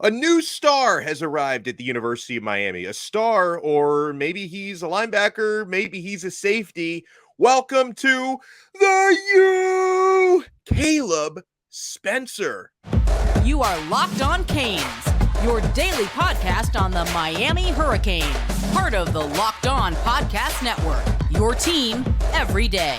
A new star has arrived at the University of Miami. A star, or maybe he's a linebacker, maybe he's a safety. Welcome to the U, Kaleb Spencer. You are Locked On Canes, your daily podcast on the Miami Hurricanes, part of the Locked On Podcast Network, your team every day.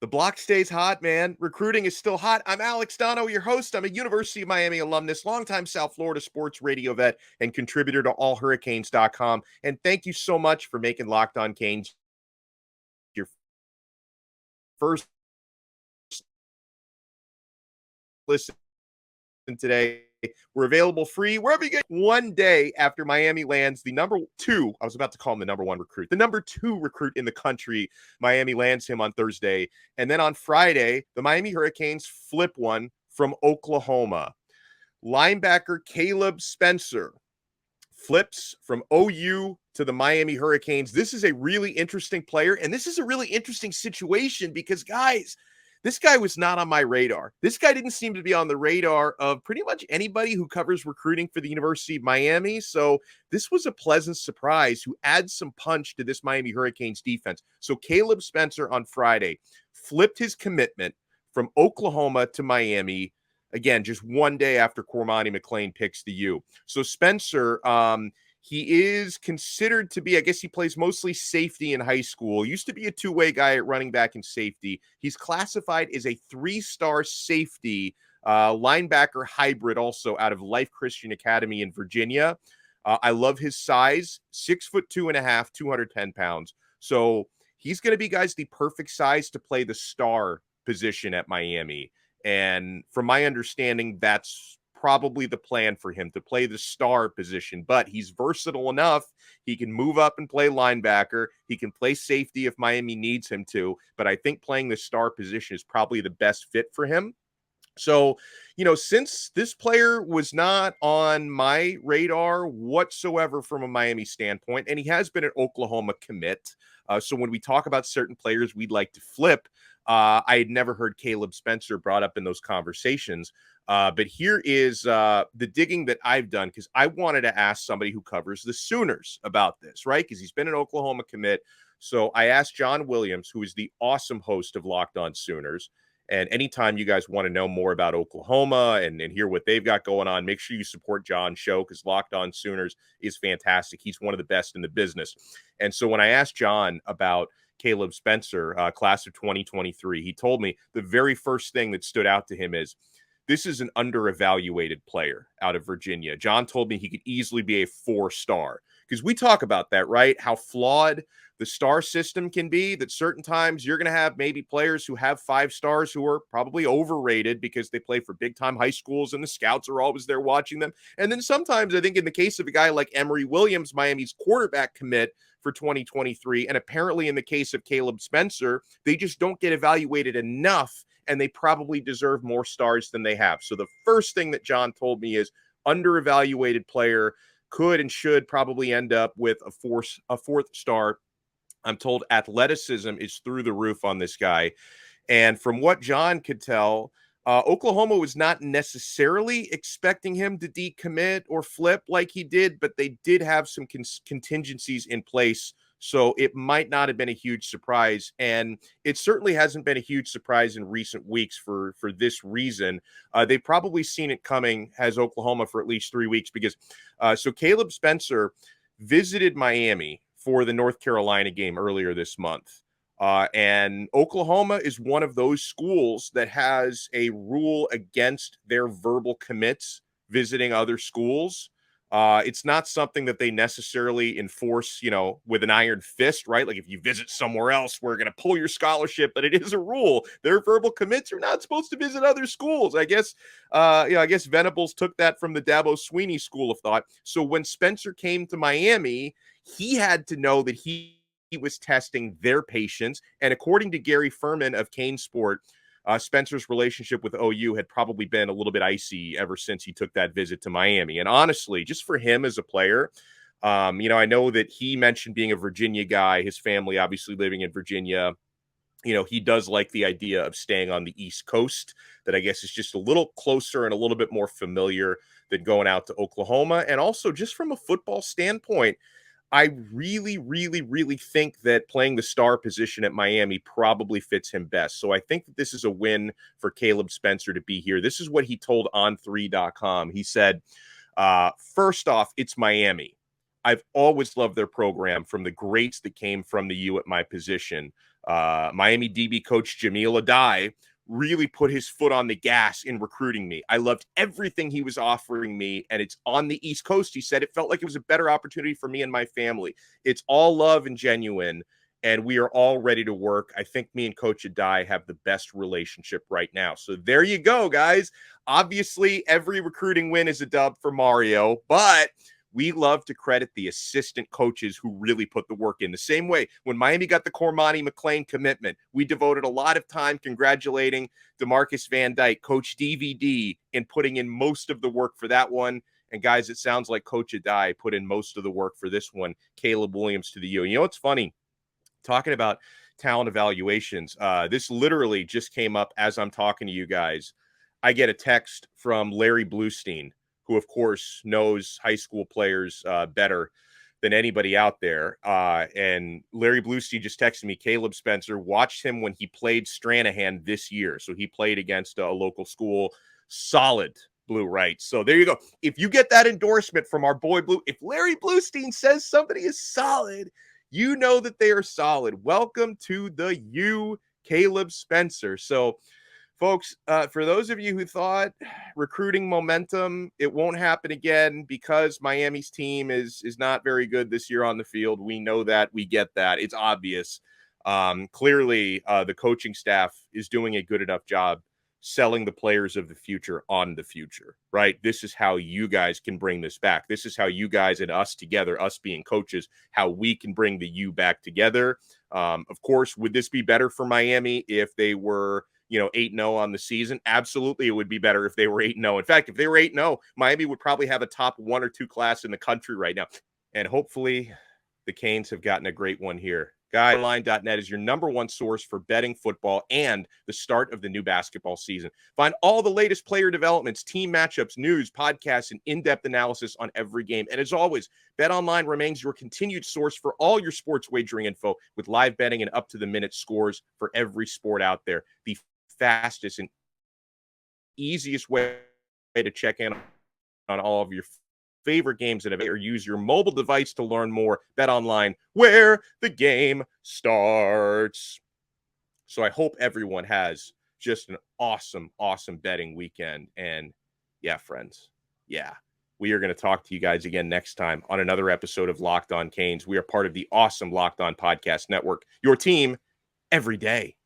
The block stays hot, man. Recruiting is still hot. I'm Alex Donno, your host. I'm a University of Miami alumnus, longtime South Florida sports radio vet, and contributor to allhurricanes.com. And thank you so much for making Locked On Canes your first listen today. We're available free wherever you get. One day after Miami lands the number two, I was about to call him the number one recruit, the number two recruit in the country. Miami lands him on Thursday. And then on Friday, the Miami Hurricanes flip one from Oklahoma. Linebacker Kaleb Spencer flips from OU to the Miami Hurricanes. This is a really interesting player, and this is a really interesting situation because, guys, this guy was not on my radar. This guy didn't seem to be on the radar of pretty much anybody who covers recruiting for the University of Miami. So this was a pleasant surprise who adds some punch to this Miami Hurricanes defense. So Kaleb Spencer on Friday flipped his commitment from Oklahoma to Miami. Again, just one day after Cormani McClain picks the U. So Spencer, he is considered to be, I guess he plays mostly safety in high school. Used to be a two-way guy at running back and safety. He's classified as a three-star safety linebacker hybrid also out of Life Christian Academy in Virginia. I love his size, 6'2.5", 210 pounds. So he's going to be, guys, the perfect size to play the star position at Miami. And from my understanding, that's probably the plan for him, to play the star position, but he's versatile enough. He can move up and play linebacker. He can play safety if Miami needs him to, but I think playing the star position is probably the best fit for him. So, since this player was not on my radar whatsoever from a Miami standpoint, and he has been an Oklahoma commit. So when we talk about certain players we'd like to flip, I had never heard Kaleb Spencer brought up in those conversations. But here is the digging that I've done, because I wanted to ask somebody who covers the Sooners about this, right? Because he's been an Oklahoma commit. So I asked John Williams, who is the awesome host of Locked On Sooners. And anytime you guys want to know more about Oklahoma and hear what they've got going on, make sure you support John's show, because Locked On Sooners is fantastic. He's one of the best in the business. And so when I asked John about Kaleb Spencer, class of 2023, he told me the very first thing that stood out to him is, this is an under-evaluated player out of Virginia. John told me he could easily be a 4-star, because we talk about that, right? How flawed the star system can be, that certain times you're going to have maybe players who have 5 stars who are probably overrated because they play for big-time high schools and the scouts are always there watching them. And then sometimes, I think in the case of a guy like Emory Williams, Miami's quarterback commit for 2023, and apparently in the case of Kaleb Spencer, they just don't get evaluated enough, and they probably deserve more stars than they have. So the first thing that John told me is under-evaluated player, could and should probably end up with a fourth star. I'm told athleticism is through the roof on this guy. And from what John could tell, Oklahoma was not necessarily expecting him to decommit or flip like he did, but they did have some contingencies in place. So it might not have been a huge surprise. And it certainly hasn't been a huge surprise in recent weeks for this reason. They've probably seen it coming, has Oklahoma, for at least 3 weeks, because so Kaleb Spencer visited Miami for the North Carolina game earlier this month. And Oklahoma is one of those schools that has a rule against their verbal commits visiting other schools. It's not something that they necessarily enforce, with an iron fist, right? Like if you visit somewhere else, we're going to pull your scholarship, but it is a rule. Their verbal commits are not supposed to visit other schools. I guess Venables took that from the Dabo Sweeney school of thought. So when Spencer came to Miami, he had to know that he was testing their patience. And according to Gary Furman of Kane Sport, Spencer's relationship with OU had probably been a little bit icy ever since he took that visit to Miami. And honestly, just for him as a player, I know that he mentioned being a Virginia guy, his family obviously living in Virginia. He does like the idea of staying on the East Coast, that I guess is just a little closer and a little bit more familiar than going out to Oklahoma. And also, just from a football standpoint, I really, really, really think that playing the star position at Miami probably fits him best. So I think that this is a win for Kaleb Spencer to be here. This is what he told On3.com. He said, first off, it's Miami. I've always loved their program, from the greats that came from the U at my position. Miami DB coach Jahmile Addae really put his foot on the gas in recruiting me. I loved everything he was offering me, and it's on the East Coast. He said it felt like it was a better opportunity for me and my family. It's all love and genuine, and we are all ready to work. I think me and Coach Addae have the best relationship right now. So there you go, guys. Obviously, every recruiting win is a dub for Mario, but we love to credit the assistant coaches who really put the work in. The same way when Miami got the Cormani McClain commitment, we devoted a lot of time congratulating DeMarcus Van Dyke, Coach DVD, in putting in most of the work for that one. And guys, it sounds like Coach Addae put in most of the work for this one. Caleb Williams to the U. You know what's funny? Talking about talent evaluations, this literally just came up as I'm talking to you guys. I get a text from Larry Bluestein, who, of course, knows high school players better than anybody out there. And Larry Bluestein just texted me, Kaleb Spencer, watched him when he played Stranahan this year. So he played against a local school. Solid Blue Right. So there you go. If you get that endorsement from our boy Blue, if Larry Bluestein says somebody is solid, you know that they are solid. Welcome to the U, Kaleb Spencer. So, folks, for those of you who thought recruiting momentum, it won't happen again because Miami's team is not very good this year on the field. We know that. We get that. It's obvious. Clearly, the coaching staff is doing a good enough job selling the players of the future on the future, right? This is how you guys can bring this back. This is how you guys and us together, us being coaches, how we can bring the U back together. Of course, would this be better for Miami if they were 8-0 on the season? Absolutely, it would be better if they were 8-0. In fact, if they were 8-0, Miami would probably have a top 1 or 2 class in the country right now. And hopefully the Canes have gotten a great one here. BetOnline.net is your number one source for betting football and the start of the new basketball season. Find all the latest player developments, team matchups, news, podcasts, and in-depth analysis on every game. And as always, BetOnline remains your continued source for all your sports wagering info, with live betting and up-to-the-minute scores for every sport out there. The fastest and easiest way to check in on all of your favorite games that have, or use your mobile device to learn more. BetOnline, where the game starts. So I hope everyone has just an awesome betting weekend. And yeah, friends, we are going to talk to you guys again next time on another episode of Locked On Canes. We are part of the awesome Locked On Podcast Network, your team every day.